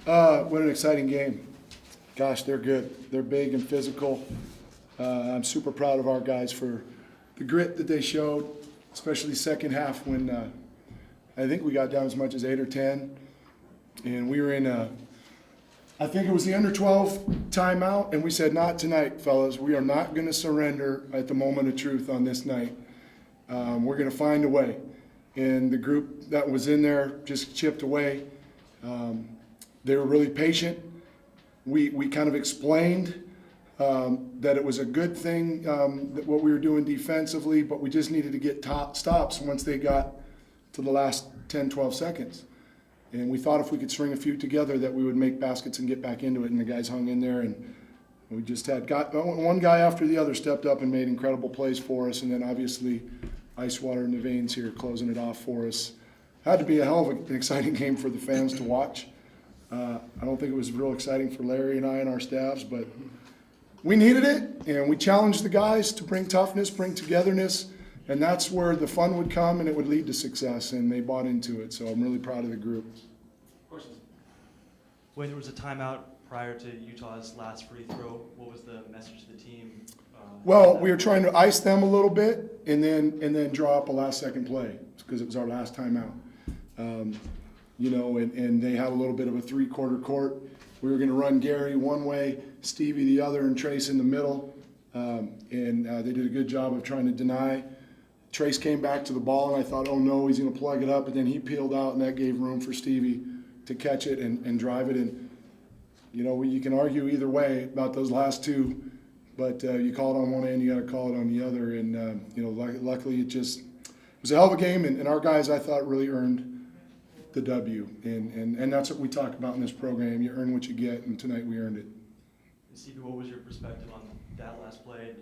What an exciting game. Gosh, they're good. They're big and physical. I'm super proud of our guys for the grit that they showed, especially second half when I think we got down as much as 8 or 10. And we were in I think it was the under 12 timeout, and we said, not tonight, fellas. We are not going to surrender at the moment of truth on this night. We're going to find a way. And the group that was in there just chipped away. They were really patient. We kind of explained that it was a good thing that what we were doing defensively, but we just needed to get stops once they got to the last 10, 12 seconds. And we thought if we could string a few together that we would make baskets and get back into it, and the guys hung in there, and we just had one guy after the other stepped up and made incredible plays for us, and then obviously ice water in the veins here closing it off for us. Had to be a hell of an exciting game for the fans to watch. I don't think it was real exciting for Larry and I and our staffs, but we needed it, and we challenged the guys to bring toughness, bring togetherness, and that's where the fun would come and it would lead to success, and they bought into it. So I'm really proud of the group. When there was a timeout prior to Utah's last free throw, what was the message to the team? Well, we were trying to ice them a little bit and then draw up a last-second play because it was our last timeout. And they had a little bit of a three-quarter court. We were going to run Gary one way, Stevie the other, and Trace in the middle. They did a good job of trying to deny. Trace came back to the ball, and I thought, oh no, he's going to plug it up. But then he peeled out, and that gave room for Stevie to catch it and drive it. And, you can argue either way about those last two, but you call it on one end, you got to call it on the other. And, luckily it was a hell of a game, and our guys, I thought, really earned the W. And that's what we talk about in this program. You earn what you get, and tonight we earned it. And Stevie, what was your perspective on that last play? Did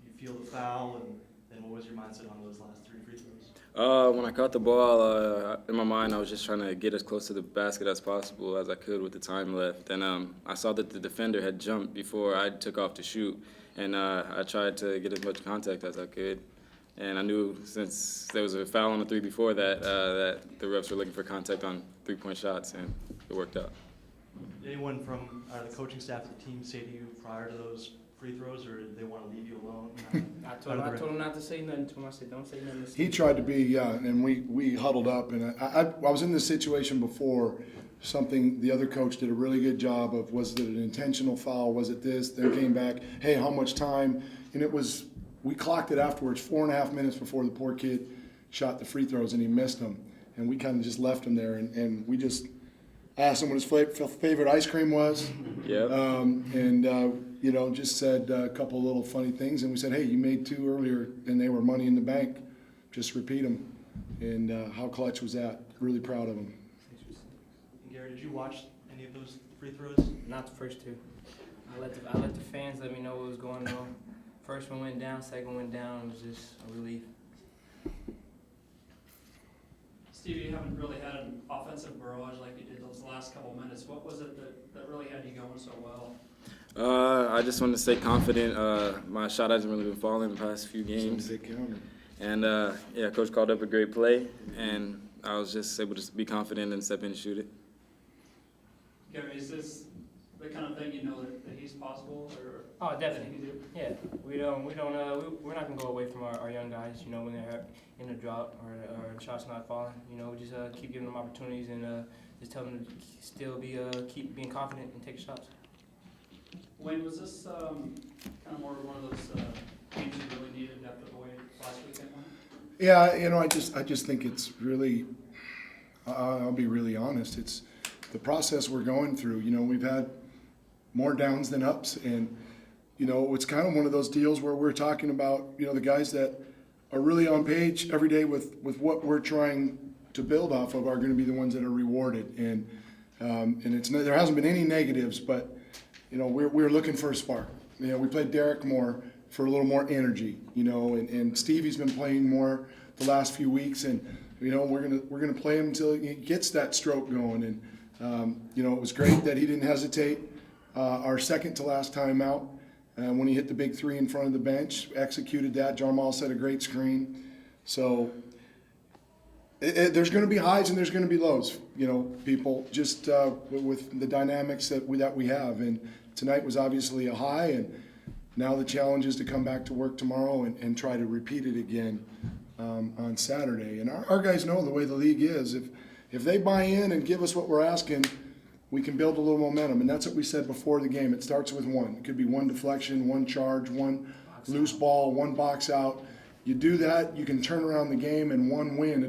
you feel the foul, and then what was your mindset on those last three free throws? When I caught the ball, in my mind, I was just trying to get as close to the basket as possible as I could with the time left. And I saw that the defender had jumped before I took off to shoot, and I tried to get as much contact as I could. And I knew since there was a foul on the three before that, that the refs were looking for contact on three-point shots, and it worked out. Did anyone from the coaching staff of the team say to you prior to those free throws, or did they want to leave you alone? I told him not to say nothing to him. I said, don't say nothing. He tried to be, and we huddled up. And I was in this situation before. The other coach did a really good job of, was it an intentional foul? Was it this? Then came back, hey, how much time? And we clocked it afterwards, 4.5 minutes before the poor kid shot the free throws, and he missed them. And we kind of just left him there, and we just asked him what his favorite ice cream was. Yeah. Just said a couple of little funny things, and we said, hey, you made two earlier, and they were money in the bank. Just repeat them. And how clutch was that? Really proud of him. Gary, did you watch any of those free throws? Not the first two. I let the fans let me know what was going on. First one went down, second one went down. It was just a relief. Stevie, you haven't really had an offensive barrage like you did those last couple minutes. What was it that really had you going so well? I just wanted to stay confident. My shot hasn't really been falling the past few games. And, Coach called up a great play, and I was just able to be confident and step in and shoot it. Gary, is this the kind of thing that he's possible? Oh, definitely. Yeah, we're not gonna go away from our young guys. When they're in a drought or shots not falling. We just keep giving them opportunities and just tell them to still keep being confident and take shots. Wayne, was this kind of more one of those games you really needed after the way last weekend went? Yeah, I just think it's really. I'll be really honest. It's the process we're going through. We've had more downs than ups, and it's kind of one of those deals where we're talking about the guys that are really on page every day with what we're trying to build off of are going to be the ones that are rewarded, and there hasn't been any negatives, but we're looking for a spark. We played Derek more for a little more energy, and Stevie's been playing more the last few weeks, and we're gonna play him until he gets that stroke going, and it was great that he didn't hesitate. Our second to last time out, when he hit the big three in front of the bench, executed that. Jarmal set a great screen. So There's going to be highs and there's going to be lows, you know, people, just with the dynamics that we have. And tonight was obviously a high, and now the challenge is to come back to work tomorrow and try to repeat it again on Saturday. And our guys know the way the league is. If they buy in and give us what we're asking, we can build a little momentum. And that's what we said before the game. It starts with one. It could be one deflection, one charge, one loose ball, one box out. You do that, you can turn around the game, and one win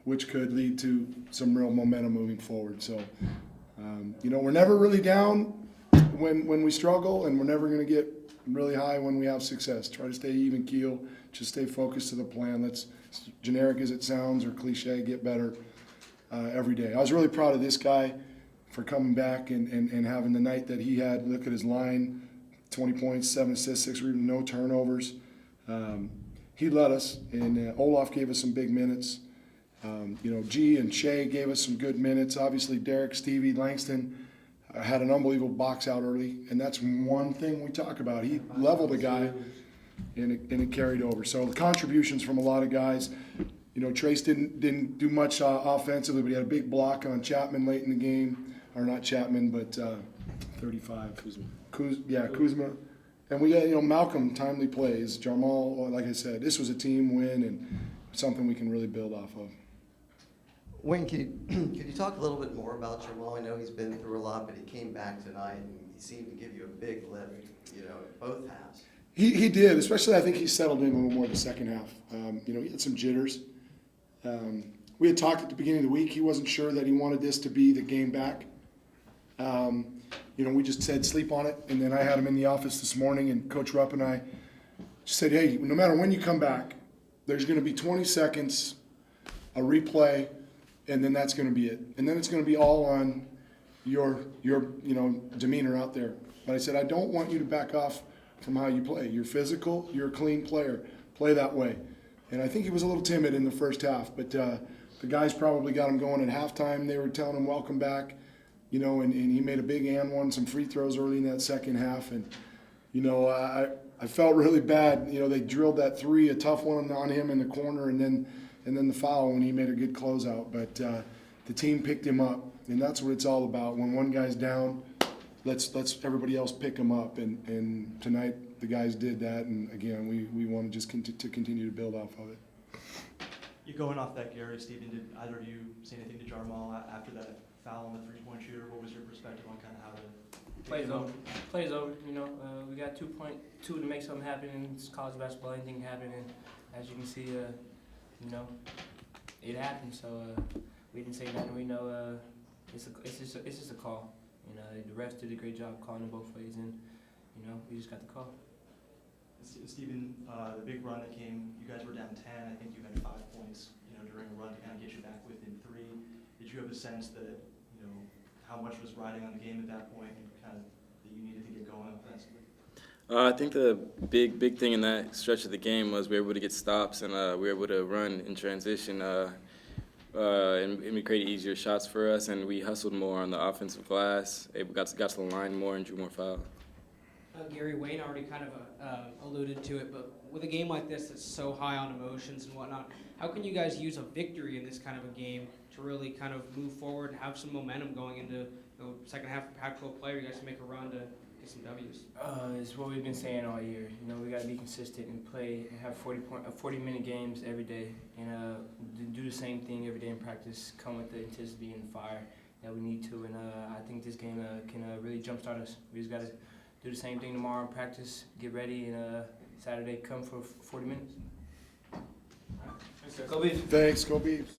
which could lead to some real momentum moving forward. So, you know, we're never really down when we struggle, and we're never going to get really high when we have success. Try to stay even keel, just stay focused to the plan. That's generic as it sounds or cliche, get better every day. I was really proud of this guy for coming back and having the night that he had. Look at his line, 20 points, 7 assists, 6 rebounds, no turnovers. He led us, and Olaf gave us some big minutes. You know, G and Shea gave us some good minutes. Obviously, Derek, Stevie, Langston had an unbelievable box out early, and that's one thing we talk about. He leveled a guy, and it carried over. So the contributions from a lot of guys. You know, Trace didn't do much offensively, but he had a big block on Chapman late in the game, or not Chapman, but 35. Kuzma. And we got, you know, Malcolm, timely plays. Jamal, like I said, this was a team win and something we can really build off of. Wayne, could you talk a little bit more about Jamal? I know he's been through a lot, but he came back tonight and he seemed to give you a big lift, you know, at both halves. He did, especially I think he settled in a little more in the second half. You know, he had some jitters. We had talked at the beginning of the week. He wasn't sure that he wanted this to be the game back. You know, we just said sleep on it, and then I had him in the office this morning, and Coach Rupp and I said, hey, no matter when you come back, there's going to be 20 seconds, a replay, and then that's going to be it. And then it's going to be all on your you know, demeanor out there. But I said, I don't want you to back off from how you play. You're physical, you're a clean player. Play that way. And I think he was a little timid in the first half, but the guys probably got him going at halftime. They were telling him, welcome back. You know, and he made a big and one, some free throws early in that second half. And, you know, I felt really bad. You know, they drilled that three, a tough one on him in the corner, and then the foul when he made a good closeout. But the team picked him up, and that's what it's all about. When one guy's down, let's everybody else pick him up. And tonight the guys did that, and, again, we want to just continue to build off of it. You going off that, Gary, Steven, did either of you say anything to Jamal after that foul on the three-point shooter? What was your perspective on kind of how to Plays over, you know. We got 2.2 to make something happen in college basketball. Anything can happen, and as you can see, you know, it happened. So we didn't say nothing. We know it's just a call. You know, the refs did a great job calling it both ways, and you know, we just got the call. Steven, the big run that came, you guys were down 10. I think you had 5 points, you know, during a run to kind of get you back within 3. Did you have a sense that, you know, how much was riding on the game at that point, and kind of that you needed to get going offensively? I think the big thing in that stretch of the game was we were able to get stops, and we were able to run in transition, and we created easier shots for us, and we hustled more on the offensive glass. We got to the line more and drew more fouls. Gary, Wayne already kind of alluded to it, but with a game like this that's so high on emotions and whatnot, how can you guys use a victory in this kind of a game to really kind of move forward, have some momentum going into the second half of Pac-12 play? You guys can make a run to get some W's. It's what we've been saying all year. You know, we got to be consistent and play and have 40-minute games every day, and do the same thing every day in practice. Come with the intensity and fire that we need to, and I think this game can really jumpstart us. We just got to do the same thing tomorrow in practice, get ready, and Saturday come for 40 minutes. Go Beavs. Thanks. Go Beavs.